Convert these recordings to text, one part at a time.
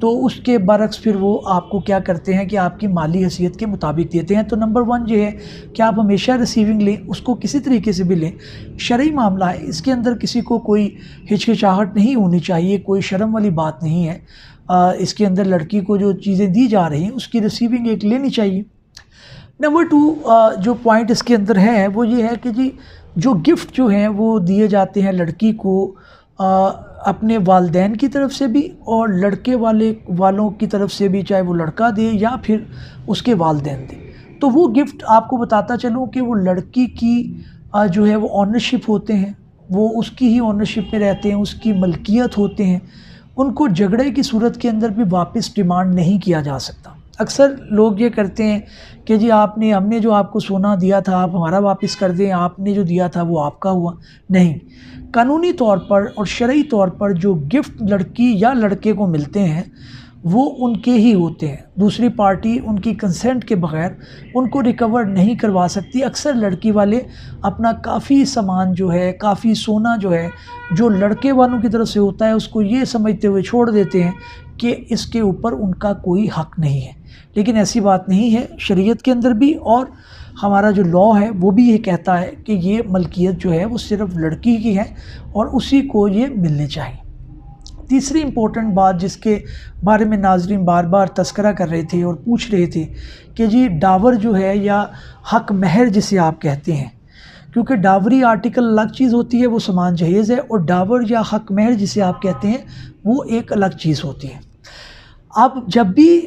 تو اس کے برعکس پھر وہ آپ کو کیا کرتے ہیں کہ آپ کی مالی حیثیت کے مطابق دیتے ہیں۔ تو نمبر 1 یہ ہے کہ آپ ہمیشہ ریسیونگ لیں، اس کو کسی طریقے سے بھی لیں۔ شرعی معاملہ ہے، اس کے اندر کسی کو کوئی ہچکچاہٹ نہیں ہونی چاہیے، کوئی شرم والی بات نہیں ہے۔ اس کے اندر لڑکی کو جو چیزیں دی جا رہی ہیں اس کی ریسیونگ ایک لینی چاہیے۔ نمبر 2 جو پوائنٹ اس کے اندر ہے وہ یہ ہے کہ جی جو گفٹ جو ہیں وہ دیے جاتے ہیں لڑکی کو اپنے والدین کی طرف سے بھی اور لڑکے والوں کی طرف سے بھی، چاہے وہ لڑکا دے یا پھر اس کے والدین دے، تو وہ گفٹ آپ کو بتاتا چلوں کہ وہ لڑکی کی جو ہے وہ آنرشپ ہوتے ہیں، وہ اس کی ہی آنرشپ میں رہتے ہیں، اس کی ملکیت ہوتے ہیں، ان کو جھگڑے کی صورت کے اندر بھی واپس ڈیمانڈ نہیں کیا جا سکتا۔ اکثر لوگ یہ کرتے ہیں کہ جی ہم نے جو آپ کو سونا دیا تھا آپ ہمارا واپس کر دیں، آپ نے جو دیا تھا وہ آپ کا ہوا۔ نہیں، قانونی طور پر اور شرعی طور پر جو گفٹ لڑکی یا لڑکے کو ملتے ہیں وہ ان کے ہی ہوتے ہیں، دوسری پارٹی ان کی کنسنٹ کے بغیر ان کو ریکور نہیں کروا سکتی۔ اکثر لڑکی والے اپنا کافی سامان جو ہے، کافی سونا جو ہے، جو لڑکے والوں کی طرف سے ہوتا ہے، اس کو یہ سمجھتے ہوئے چھوڑ دیتے ہیں کہ اس کے اوپر ان کا کوئی حق نہیں ہے، لیکن ایسی بات نہیں ہے۔ شریعت کے اندر بھی اور ہمارا جو لا ہے وہ بھی یہ کہتا ہے کہ یہ ملکیت جو ہے وہ صرف لڑکی کی ہے اور اسی کو یہ ملنے چاہیے۔ تیسری امپورٹنٹ بات جس کے بارے میں ناظرین بار بار تذکرہ کر رہے تھے اور پوچھ رہے تھے کہ جی ڈاور جو ہے یا حق مہر جسے آپ کہتے ہیں، کیونکہ ڈاوری آرٹیکل الگ چیز ہوتی ہے، وہ سامان جہیز ہے، اور ڈاور یا حق مہر جسے آپ کہتے ہیں وہ ایک الگ چیز ہوتی ہے۔ آپ جب بھی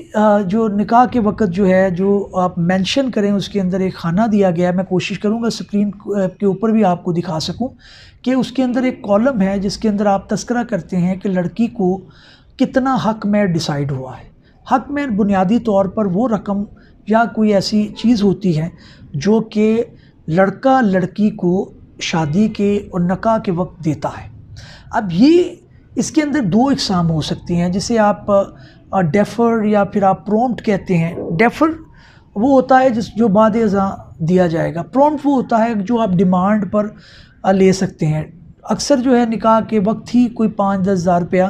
جو نکاح کے وقت جو ہے جو آپ مینشن کریں اس کے اندر ایک خانہ دیا گیا ہے، میں کوشش کروں گا اسکرین کے اوپر بھی آپ کو دکھا سکوں کہ اس کے اندر ایک کالم ہے جس کے اندر آپ تذکرہ کرتے ہیں کہ لڑکی کو کتنا حق مہر ڈیسائیڈ ہوا ہے۔ حق مہر بنیادی طور پر وہ رقم یا کوئی ایسی چیز ہوتی ہے جو کہ لڑکا لڑکی کو شادی کے اور نکاح کے وقت دیتا ہے۔ اب یہ اس کے اندر 2 اقسام ہو سکتی ہیں، جسے آپ ڈیفر یا پھر آپ پرومپٹ کہتے ہیں۔ ڈیفر وہ ہوتا ہے جو بعد ازاں دیا جائے گا، پرومپٹ وہ ہوتا ہے جو آپ ڈیمانڈ پر لے سکتے ہیں۔ اکثر جو ہے نکاح کے وقت ہی کوئی 5-10 ہزار روپیہ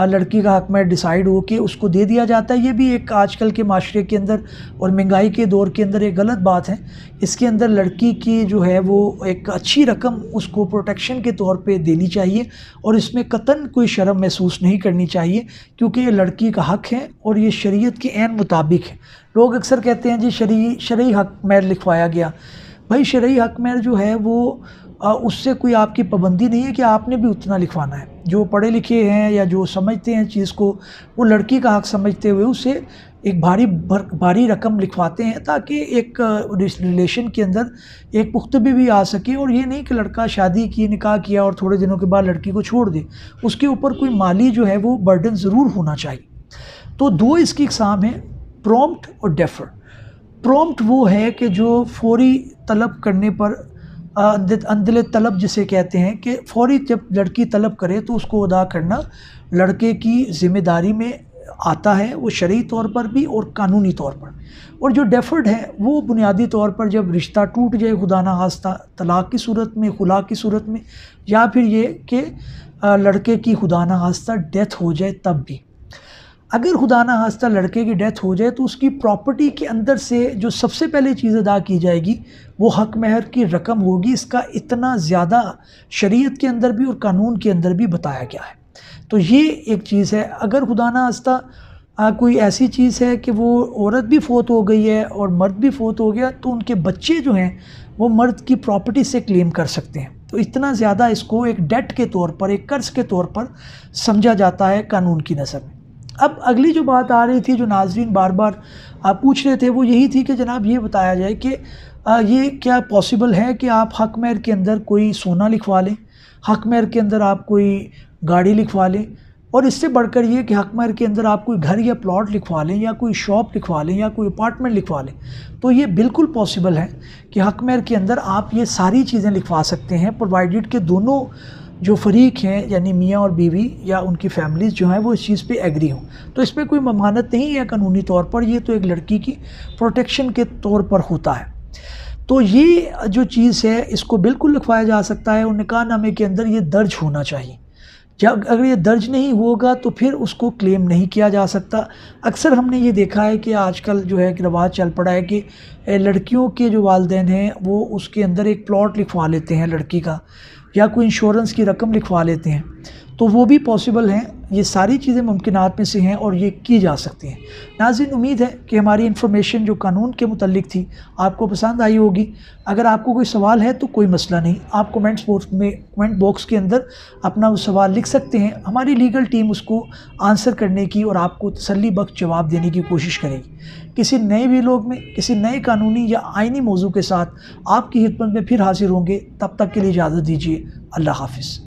لڑکی کا حق مہر ڈیسائیڈ ہو کے اس کو دے دیا جاتا ہے۔ یہ بھی ایک آج کل کے معاشرے کے اندر اور مہنگائی کے دور کے اندر ایک غلط بات ہے۔ اس کے اندر لڑکی کی جو ہے وہ ایک اچھی رقم اس کو پروٹیکشن کے طور پہ دینی چاہیے اور اس میں قطعاً کوئی شرم محسوس نہیں کرنی چاہیے، کیونکہ یہ لڑکی کا حق ہے اور یہ شریعت کے عین مطابق ہے۔ لوگ اکثر کہتے ہیں جی شرعی حق مہر لکھوایا گیا۔ بھائی شرعی حق مہر جو ہے وہ اس سے کوئی آپ کی پابندی نہیں ہے کہ آپ نے بھی اتنا لکھوانا ہے۔ جو پڑھے لکھے ہیں یا جو سمجھتے ہیں چیز کو، وہ لڑکی کا حق سمجھتے ہوئے اسے ایک بھاری رقم لکھواتے ہیں تاکہ ایک ریلیشن کے اندر ایک پختگی بھی آ سکے، اور یہ نہیں کہ لڑکا شادی کی، نکاح کیا اور تھوڑے دنوں کے بعد لڑکی کو چھوڑ دے، اس کے اوپر کوئی مالی جو ہے وہ برڈن ضرور ہونا چاہیے۔ تو 2 اس کی اقسام ہیں، پرومپٹ اور ڈیفر۔ پرومپٹ وہ ہے کہ جو فوری طلب کرنے پر اندل طلب جسے کہتے ہیں، کہ فوری جب لڑکی طلب کرے تو اس کو ادا کرنا لڑکے کی ذمہ داری میں آتا ہے، وہ شرعی طور پر بھی اور قانونی طور پر۔ اور جو ڈیفرڈ ہے وہ بنیادی طور پر جب رشتہ ٹوٹ جائے خدا نہ خواستہ، طلاق کی صورت میں، خلا کی صورت میں، یا پھر یہ کہ لڑکے کی خدا نہ خواستہ ڈیتھ ہو جائے تب بھی۔ اگر خدا نہ خواستہ لڑکے کی ڈیتھ ہو جائے تو اس کی پراپرٹی کے اندر سے جو سب سے پہلے چیز ادا کی جائے گی وہ حق مہر کی رقم ہوگی۔ اس کا اتنا زیادہ شریعت کے اندر بھی اور قانون کے اندر بھی بتایا گیا ہے۔ تو یہ ایک چیز ہے۔ اگر خدا نہ خواستہ کوئی ایسی چیز ہے کہ وہ عورت بھی فوت ہو گئی ہے اور مرد بھی فوت ہو گیا، تو ان کے بچے جو ہیں وہ مرد کی پراپرٹی سے کلیم کر سکتے ہیں۔ تو اتنا زیادہ اس کو ایک ڈیٹ کے طور پر، ایک قرض کے طور پر سمجھا جاتا ہے قانون کی نظر میں۔ اب اگلی جو بات آ رہی تھی جو ناظرین بار بار پوچھ رہے تھے وہ یہی تھی کہ جناب یہ بتایا جائے کہ یہ کیا پاسبل ہے کہ آپ حق مہر کے اندر کوئی سونا لکھوا لیں، حق مہر کے اندر آپ کوئی گاڑی لکھوا لیں، اور اس سے بڑھ کر یہ کہ حق مہر کے اندر آپ کوئی گھر یا پلاٹ لکھوا لیں یا کوئی شاپ لکھوا لیں یا کوئی اپارٹمنٹ لکھوا لیں۔ تو یہ بالکل پاسبل ہے کہ حق مہر کے اندر آپ یہ ساری چیزیں لکھوا سکتے ہیں، پرووائڈڈ کہ دونوں جو فریق ہیں یعنی میاں اور بیوی یا ان کی فیملیز جو ہیں وہ اس چیز پہ ایگری ہوں۔ تو اس میں کوئی ممانعت نہیں ہے قانونی طور پر، یہ تو ایک لڑکی کی پروٹیکشن کے طور پر ہوتا ہے۔ تو یہ جو چیز ہے اس کو بالکل لکھوایا جا سکتا ہے، اور نکاح نامے کے اندر یہ درج ہونا چاہیے جب اگر یہ درج نہیں ہوگا تو پھر اس کو کلیم نہیں کیا جا سکتا۔ اکثر ہم نے یہ دیکھا ہے کہ آج کل جو ہے کہ رواج چل پڑا ہے کہ لڑکیوں کے جو والدین ہیں وہ اس کے اندر ایک پلاٹ لکھوا لیتے ہیں لڑکی کا، یا کوئی انشورنس کی رقم لکھوا لیتے ہیں، تو وہ بھی پاسبل ہیں۔ یہ ساری چیزیں ممکنات میں سے ہیں اور یہ کی جا سکتی ہیں۔ ناظرین، امید ہے کہ ہماری انفارمیشن جو قانون کے متعلق تھی آپ کو پسند آئی ہوگی۔ اگر آپ کو کوئی سوال ہے تو کوئی مسئلہ نہیں، آپ کمنٹ باکس کے اندر اپنا وہ سوال لکھ سکتے ہیں، ہماری لیگل ٹیم اس کو آنسر کرنے کی اور آپ کو تسلی بخش جواب دینے کی کوشش کرے گی۔ کسی نئے ویلاگ میں کسی نئے قانونی یا آئینی موضوع کے ساتھ آپ کی خدمت میں پھر حاضر ہوں گے۔ تب تک کے لیے اجازت دیجیے۔ اللہ حافظ۔